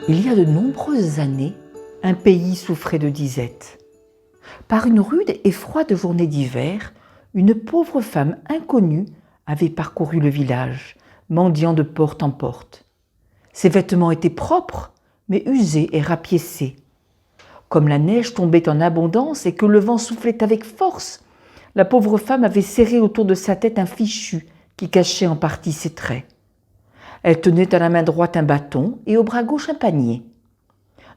Il y a de nombreuses années, un pays souffrait de disette. Par une rude et froide journée d'hiver, une pauvre femme inconnue avait parcouru le village, mendiant de porte en porte. Ses vêtements étaient propres, mais usés et rapiécés. Comme la neige tombait en abondance et que le vent soufflait avec force, la pauvre femme avait serré autour de sa tête un fichu qui cachait en partie ses traits. Elle tenait à la main droite un bâton et au bras gauche un panier.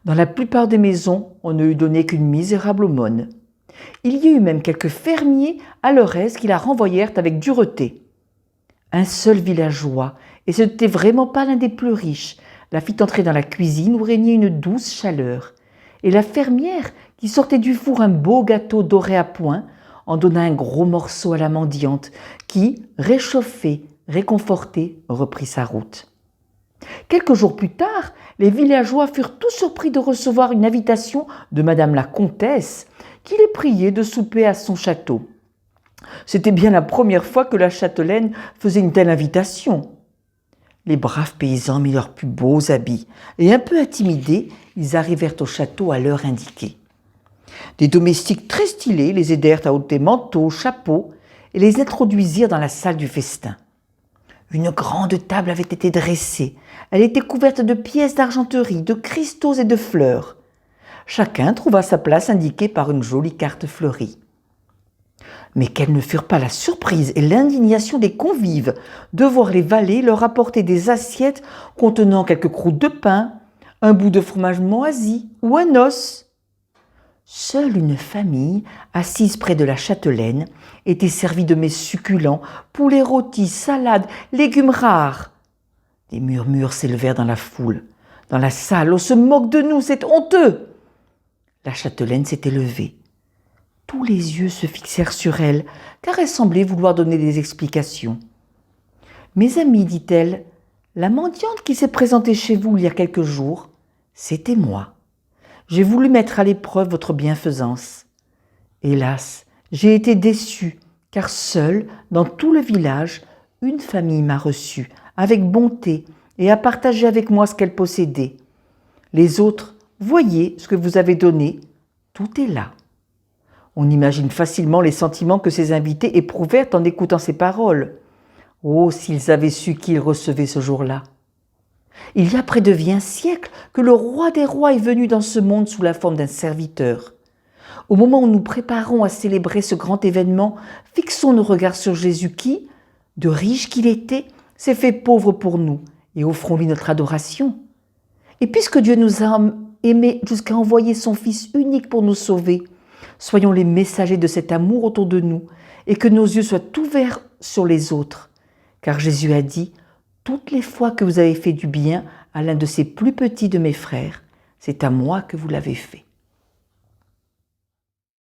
Dans la plupart des maisons, on ne lui donnait qu'une misérable aumône. Il y eut même quelques fermiers à leur aise qui la renvoyèrent avec dureté. Un seul villageois, et ce n'était vraiment pas l'un des plus riches, la fit entrer dans la cuisine où régnait une douce chaleur. Et la fermière, qui sortait du four un beau gâteau doré à point, en donna un gros morceau à la mendiante, qui, réchauffée, réconfortée, reprit sa route. Quelques jours plus tard, les villageois furent tous surpris de recevoir une invitation de madame la comtesse, qui les priait de souper à son château. C'était bien la première fois que la châtelaine faisait une telle invitation. Les braves paysans mirent leurs plus beaux habits, et un peu intimidés, ils arrivèrent au château à l'heure indiquée. Des domestiques très stylés les aidèrent à ôter manteaux, chapeaux, et les introduisirent dans la salle du festin. Une grande table avait été dressée. Elle était couverte de pièces d'argenterie, de cristaux et de fleurs. Chacun trouva sa place indiquée par une jolie carte fleurie. Mais quelles ne furent pas la surprise et l'indignation des convives de voir les valets leur apporter des assiettes contenant quelques croûtes de pain, un bout de fromage moisi ou un os. Seule une famille, assise près de la châtelaine, était servie de mets succulents, poulets rôtis, salades, légumes rares. Des murmures s'élevèrent dans la foule. Dans la salle, on se moque de nous, c'est honteux. La châtelaine s'était levée. Tous les yeux se fixèrent sur elle, car elle semblait vouloir donner des explications. « Mes amis, dit-elle, la mendiante qui s'est présentée chez vous il y a quelques jours, c'était moi. J'ai voulu mettre à l'épreuve votre bienfaisance. Hélas, j'ai été déçue, car seule, dans tout le village, une famille m'a reçue, avec bonté, et a partagé avec moi ce qu'elle possédait. Les autres, voyez ce que vous avez donné, tout est là. » On imagine facilement les sentiments que ces invités éprouvèrent en écoutant ces paroles. Oh, s'ils avaient su qui ils recevaient ce jour-là! Il y a près de 20 siècles que le roi des rois est venu dans ce monde sous la forme d'un serviteur. Au moment où nous préparons à célébrer ce grand événement, fixons nos regards sur Jésus qui, de riche qu'il était, s'est fait pauvre pour nous et offrons-lui notre adoration. Et puisque Dieu nous a aimés jusqu'à envoyer son Fils unique pour nous sauver, soyons les messagers de cet amour autour de nous et que nos yeux soient ouverts sur les autres. Car Jésus a dit « Toutes les fois que vous avez fait du bien à l'un de ces plus petits de mes frères, c'est à moi que vous l'avez fait. »